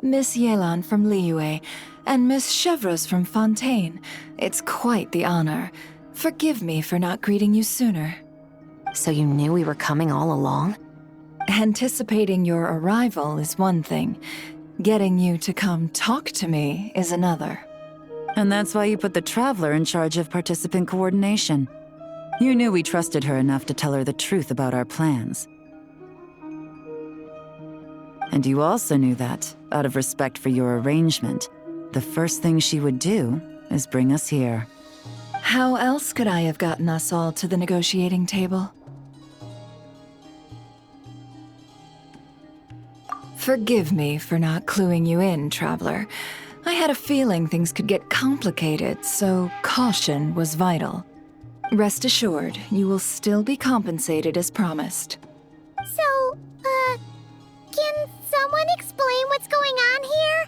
Miss Yelan from Liyue, and Miss Chevreuse from Fontaine. It's quite the honor. Forgive me for not greeting you sooner. So you knew we were coming all along? Anticipating your arrival is one thing. Getting you to come talk to me is another. And that's why you put the Traveler in charge of participant coordination. You knew we trusted her enough to tell her the truth about our plans. And you also knew that, out of respect for your arrangement, the first thing she would do is bring us here. How else could I have gotten us all to the negotiating table? Forgive me for not cluing you in, Traveler. I had a feeling things could get complicated, so caution was vital. Rest assured, you will still be compensated as promised. So, can someone explain what's going on here?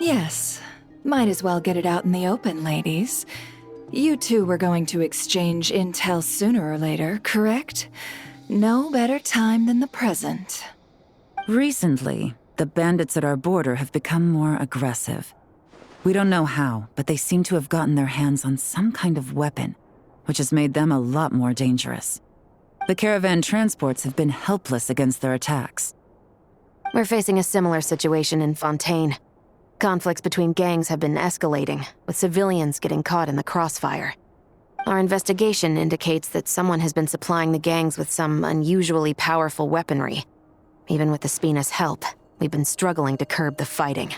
Yes. Might as well get it out in the open, ladies. You two were going to exchange intel sooner or later, correct? No better time than the present. Recently, the bandits at our border have become more aggressive. We don't know how, but they seem to have gotten their hands on some kind of weapon, which has made them a lot more dangerous. The caravan transports have been helpless against their attacks. We're facing a similar situation in Fontaine. Conflicts between gangs have been escalating, with civilians getting caught in the crossfire. Our investigation indicates that someone has been supplying the gangs with some unusually powerful weaponry. Even with the Spina's help, we've been struggling to curb the fighting.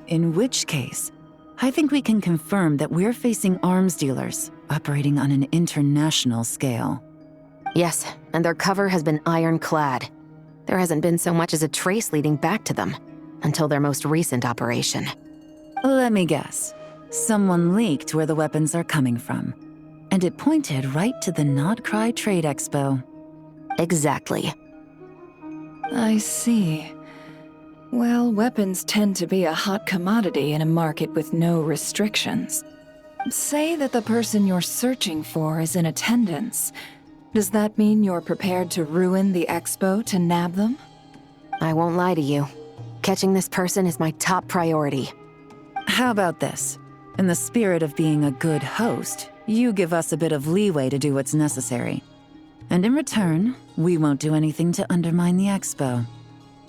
In which case, I think we can confirm that we're facing arms dealers operating on an international scale. Yes, and their cover has been ironclad. There hasn't been so much as a trace leading back to them, until their most recent operation. Let me guess. Someone leaked where the weapons are coming from, and it pointed right to the Nodcry Trade Expo. Exactly. I see. Well, weapons tend to be a hot commodity in a market with no restrictions. Say that the person you're searching for is in attendance. Does that mean you're prepared to ruin the expo to nab them? I won't lie to you. Catching this person is my top priority. How about this? In the spirit of being a good host, you give us a bit of leeway to do what's necessary. And in return, we won't do anything to undermine the expo.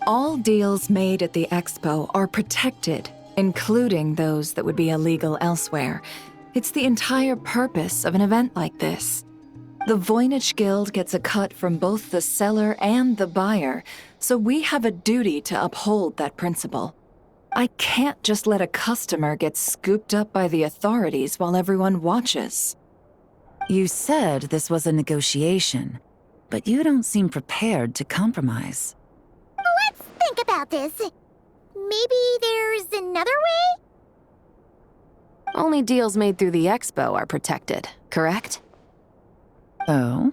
All deals made at the expo are protected, including those that would be illegal elsewhere. It's the entire purpose of an event like this. The Voynich Guild gets a cut from both the seller and the buyer, so we have a duty to uphold that principle. I can't just let a customer get scooped up by the authorities while everyone watches. You said this was a negotiation, but you don't seem prepared to compromise. Let's think about this. Maybe there's another way? Only deals made through the expo are protected, correct? Oh?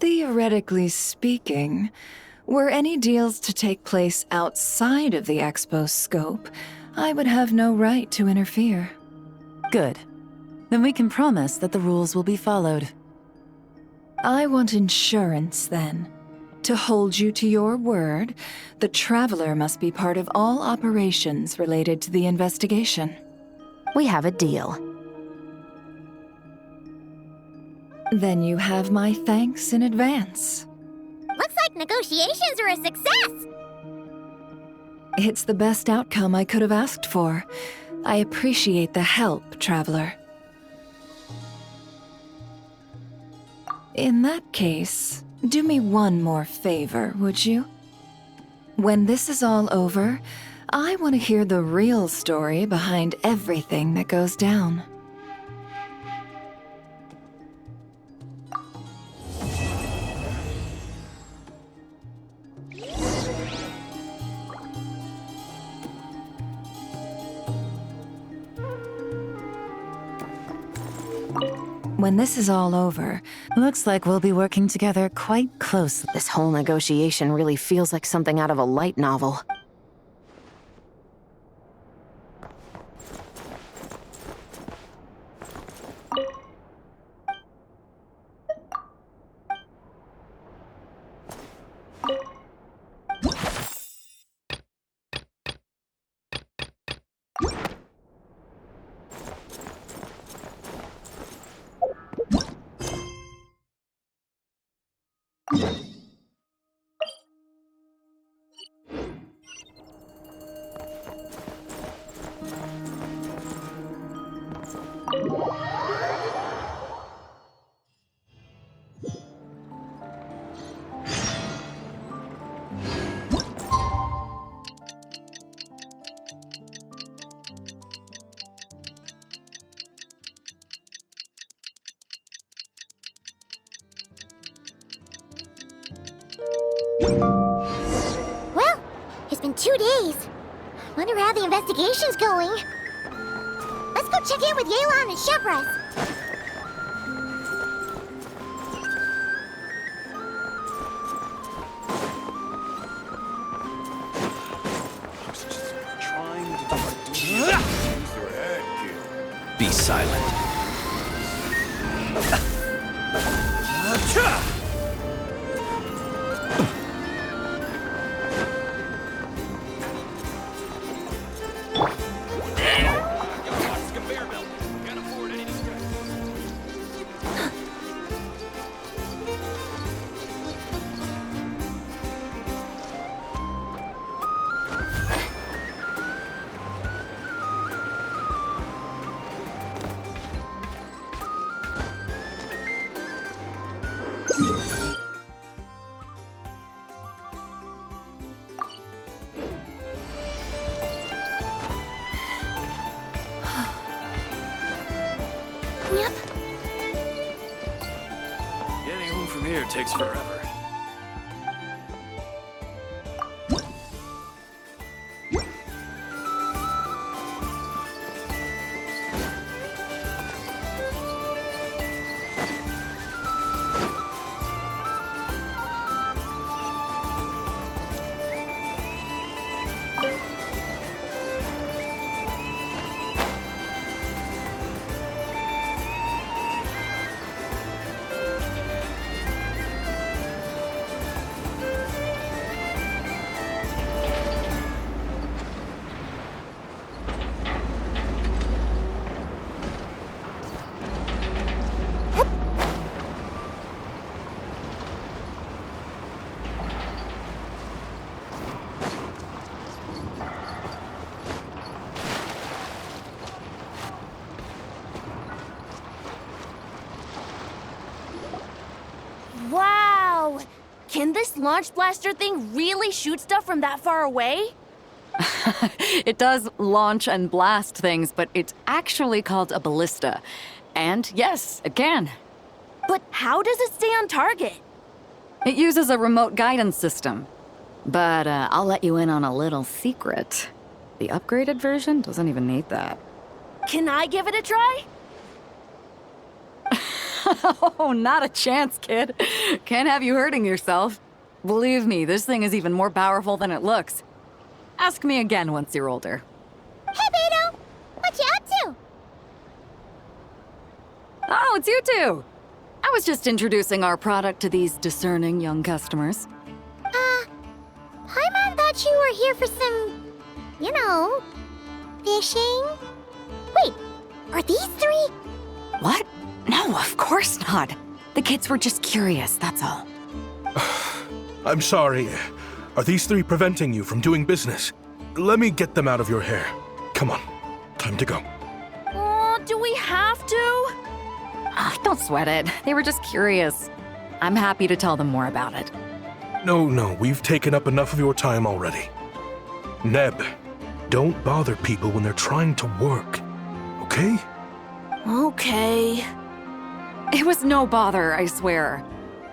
Theoretically speaking, were any deals to take place outside of the expo's scope, I would have no right to interfere. Good. Then we can promise that the rules will be followed. I want insurance, then. To hold you to your word, the Traveler must be part of all operations related to the investigation. We have a deal. Then you have my thanks in advance. Looks like negotiations are a success! It's the best outcome I could have asked for. I appreciate the help, Traveler. In that case, do me one more favor, would you? When this is all over, I want to hear the real story behind everything that goes down. When this is all over, Looks like we'll be working together quite closely. This whole negotiation really feels like something out of a light novel. Well, it's been 2 days. Wonder how the investigation's going. Let's go check in with Yelan and Chevres. Be silent. Yep. Getting home from here takes forever. Wow! Can this launch blaster thing really shoot stuff from that far away? It does launch and blast things, but it's actually called a ballista. And yes, it can. But how does it stay on target? It uses a remote guidance system. But I'll let you in on a little secret. The upgraded version doesn't even need that. Can I give it a try? Oh, not a chance, kid. Can't have you hurting yourself. Believe me, this thing is even more powerful than it looks. Ask me again once you're older. Hey, Beto! What you up to? Oh, it's you two. I was just introducing our product to these discerning young customers. Paimon thought you were here for some, fishing? Wait, are these three? What? No, of course not. The kids were just curious, that's all. I'm sorry. Are these three preventing you from doing business? Let me get them out of your hair. Come on, time to go. Oh, do we have to? Don't sweat it. They were just curious. I'm happy to tell them more about it. No, we've taken up enough of your time already. Neb, don't bother people when they're trying to work, okay? Okay. It was no bother, I swear.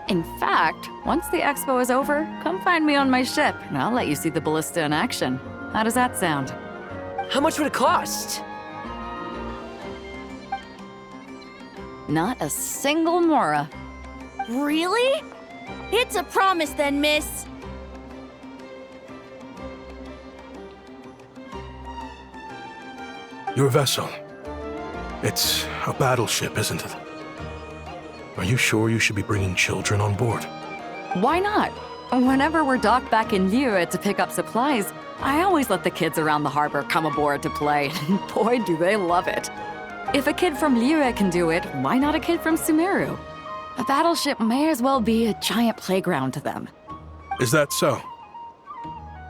In fact, once the expo is over, come find me on my ship, and I'll let you see the ballista in action. How does that sound? How much would it cost? Not a single Mora. Really? It's a promise then, miss. Your vessel. It's a battleship, isn't it? Are you sure you should be bringing children on board? Why not? Whenever we're docked back in Liyue to pick up supplies, I always let the kids around the harbor come aboard to play. Boy, do they love it. If a kid from Liyue can do it, why not a kid from Sumeru? A battleship may as well be a giant playground to them. Is that so?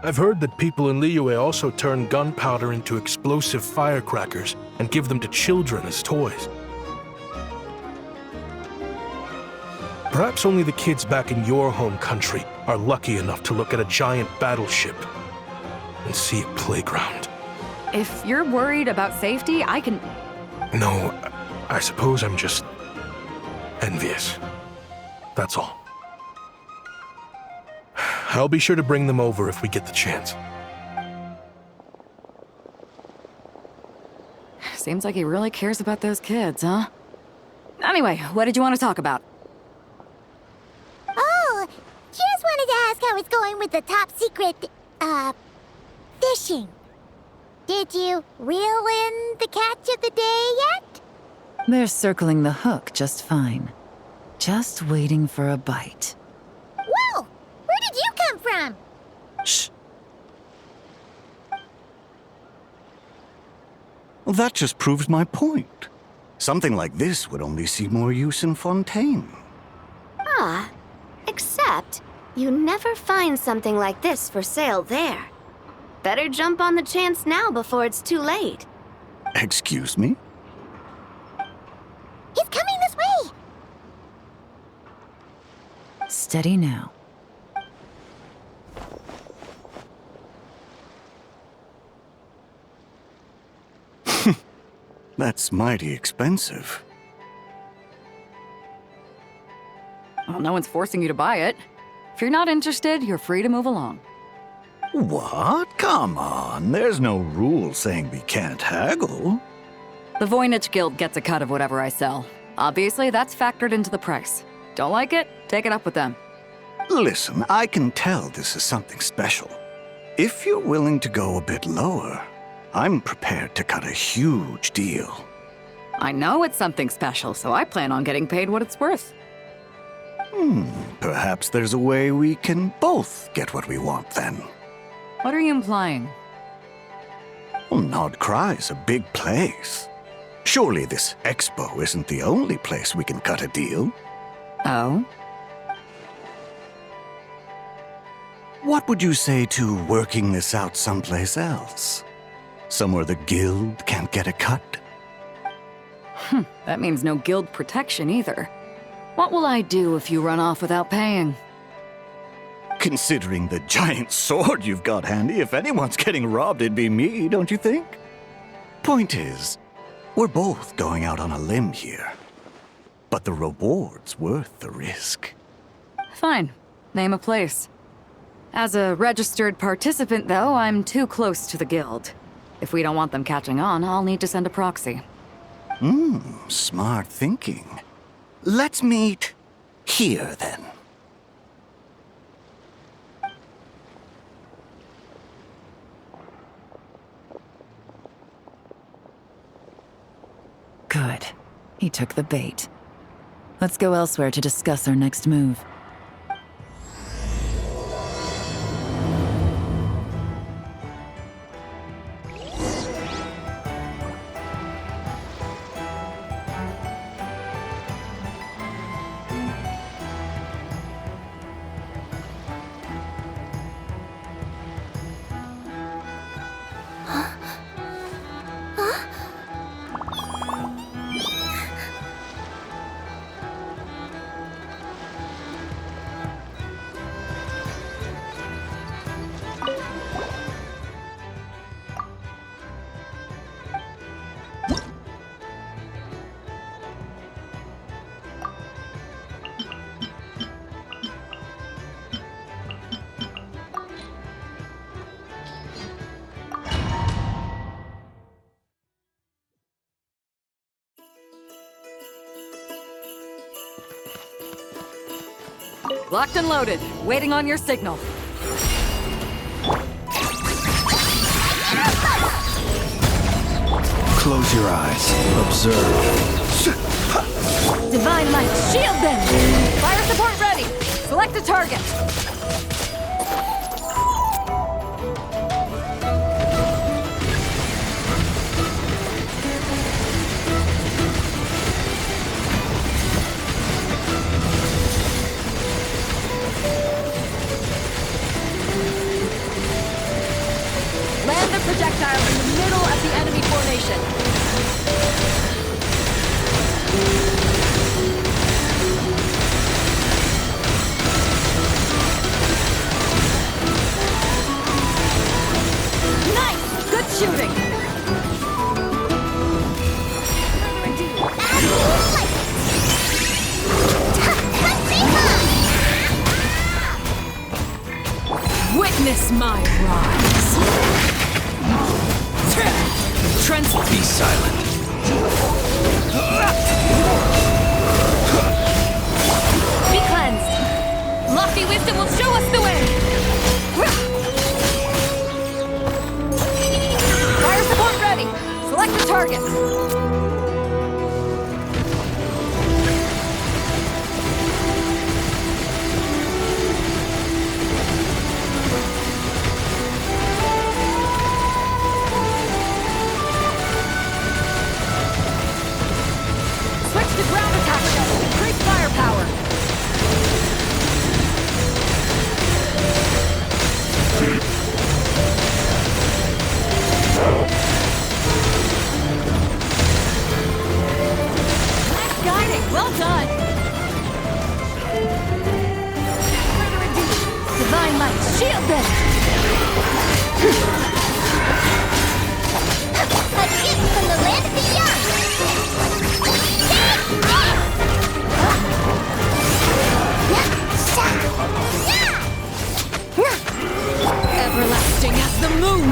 I've heard that people in Liyue also turn gunpowder into explosive firecrackers and give them to children as toys. Perhaps only the kids back in your home country are lucky enough to look at a giant battleship and see a playground. If you're worried about safety, I can... No, I suppose I'm just envious. That's all. I'll be sure to bring them over if we get the chance. Seems like he really cares about those kids, huh? Anyway, what did you want to talk about? Oh, just wanted to ask how it's going with the top secret, fishing. Did you reel in the catch of the day yet? They're circling the hook just fine. Just waiting for a bite. Whoa! Where did you come from? Shh. Well, that just proves my point. Something like this would only see more use in Fontaine. Ah, except you never find something like this for sale there. Better jump on the chance now before it's too late. Excuse me? He's coming this way! Steady now. That's mighty expensive. Well, no one's forcing you to buy it. If you're not interested, you're free to move along. What? Come on, there's no rule saying we can't haggle. The Voynich Guild gets a cut of whatever I sell. Obviously, that's factored into the price. Don't like it? Take it up with them. Listen, I can tell this is something special. If you're willing to go a bit lower, I'm prepared to cut a huge deal. I know it's something special, so I plan on getting paid what it's worth. Perhaps there's a way we can both get what we want then. What are you implying? Well, Nod Cry's a big place. Surely this expo isn't the only place we can cut a deal. Oh? What would you say to working this out someplace else? Somewhere the guild can't get a cut? That means no guild protection either. What will I do if you run off without paying? Considering the giant sword you've got handy, if anyone's getting robbed, it'd be me, don't you think? Point is, we're both going out on a limb here. But the reward's worth the risk. Fine. Name a place. As a registered participant, though, I'm too close to the guild. If we don't want them catching on, I'll need to send a proxy. Smart thinking. Let's meet here, then. Good. He took the bait. Let's go elsewhere to discuss our next move. Locked and loaded, waiting on your signal. Close your eyes. Observe. Divine Light, shield them! Fire support ready! Select a target! Land the projectile in the middle of the enemy formation. Nice! Good shooting! Witness my rise! Be silent. Be cleansed! Lofty wisdom will show us the way! Fire support ready! Select a target! Switch to ground attack mode! Increase firepower! Nice guiding! Well done! Divine Light, shield them! A gift from the land of the young! Everlasting as the moon!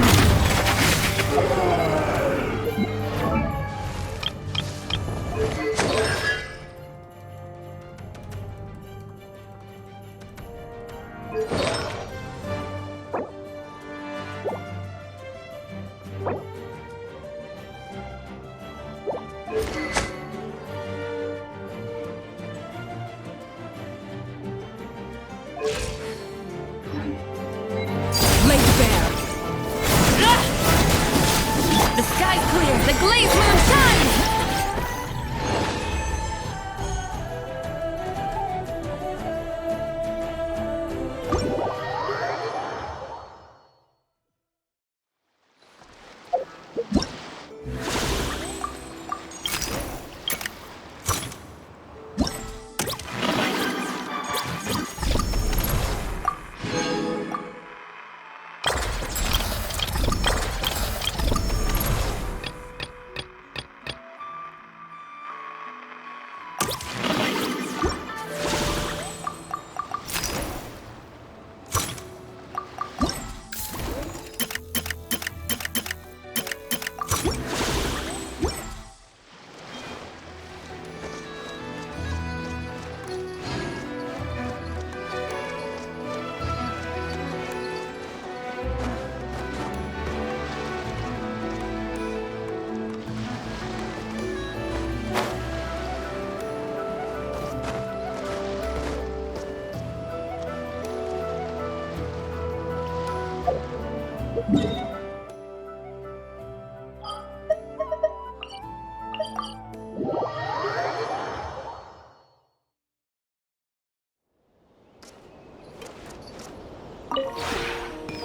Laid bare! The sky's clear! The glazed moon shines!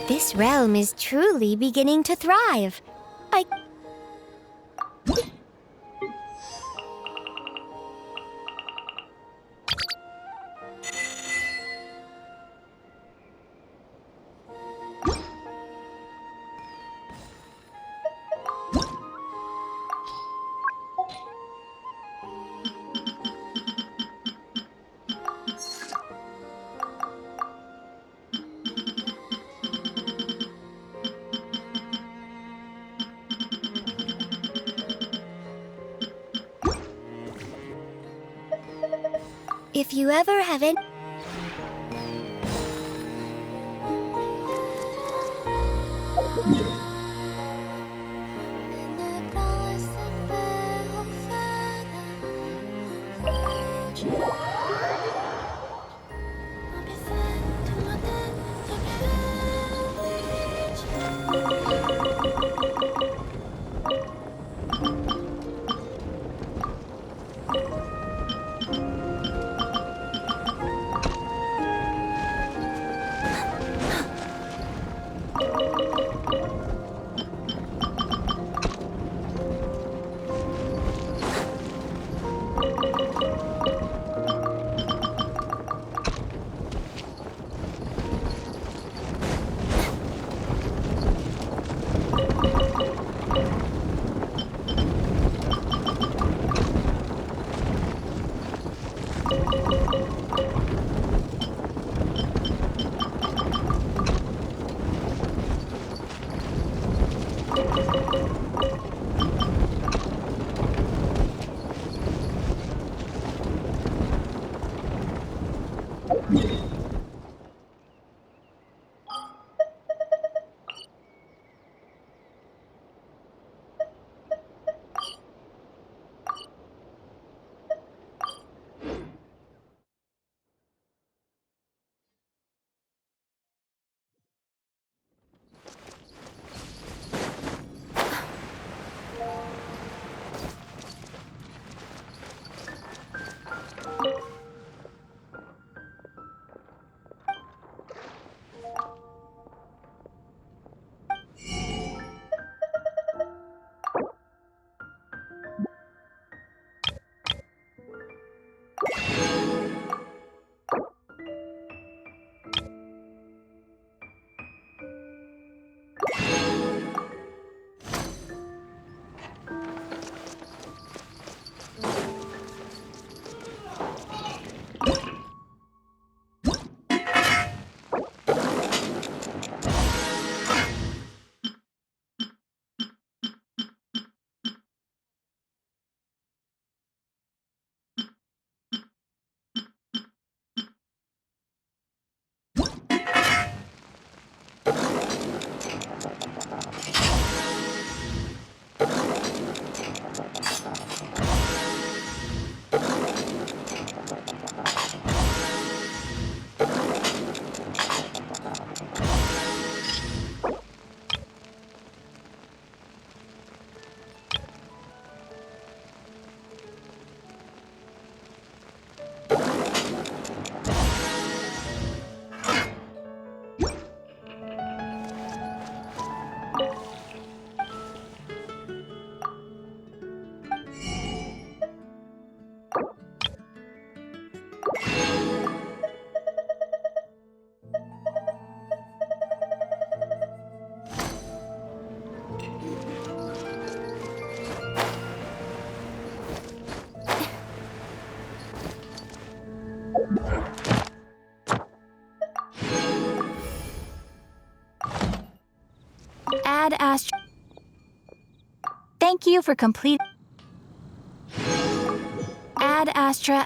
This realm is truly beginning to thrive. If you ever have any... Ad Astra. Thank you for complete. Ad Astra.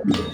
Huh?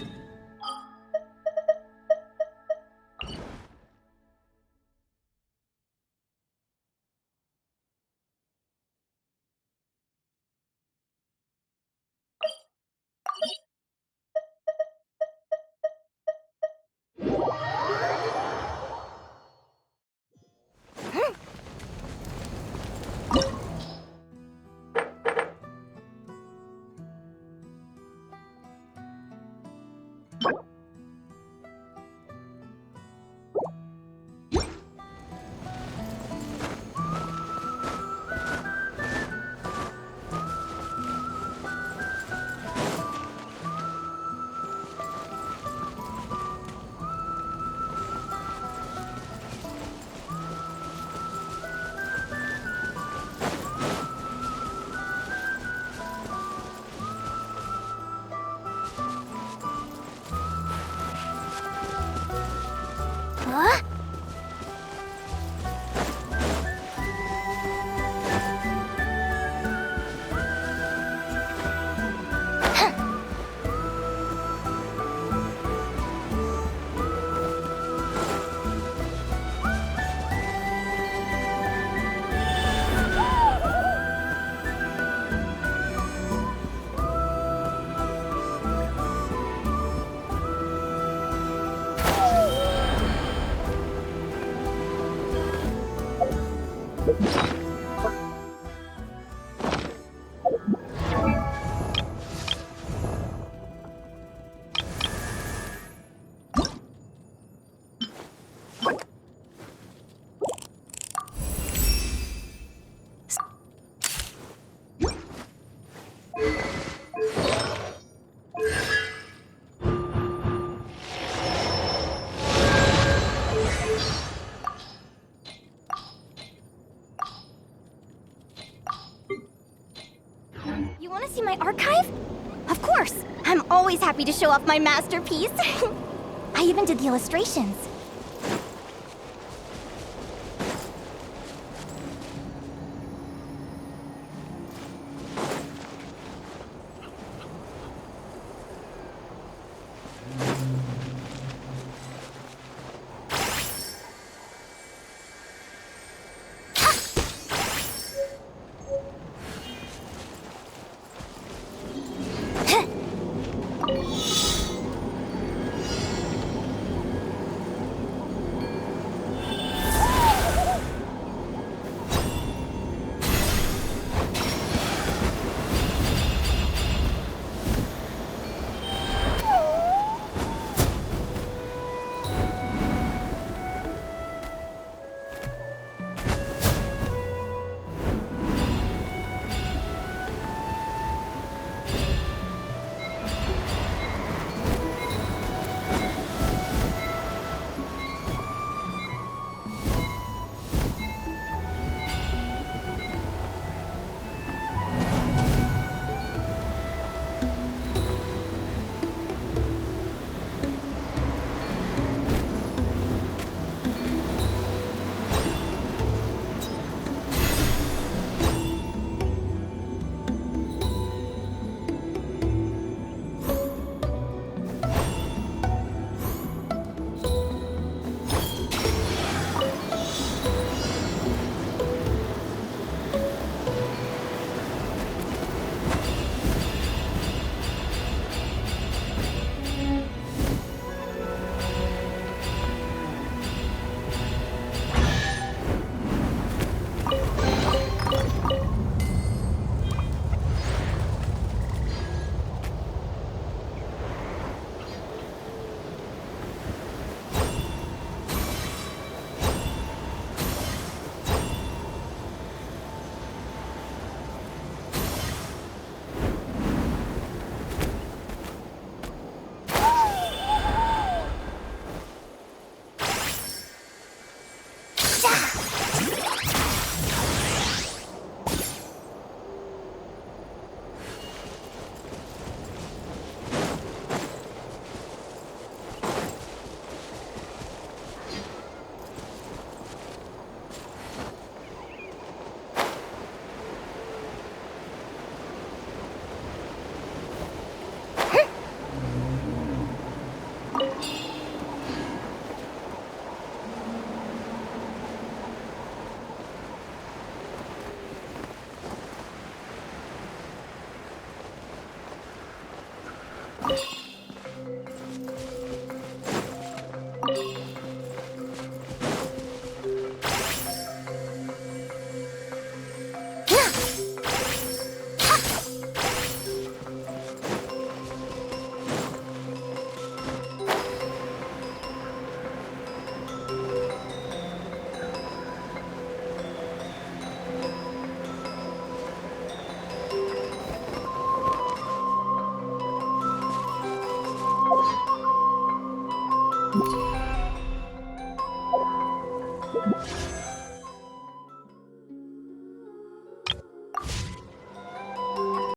You want to see my archive? Of course! I'm always happy to show off my masterpiece. I even did the illustrations.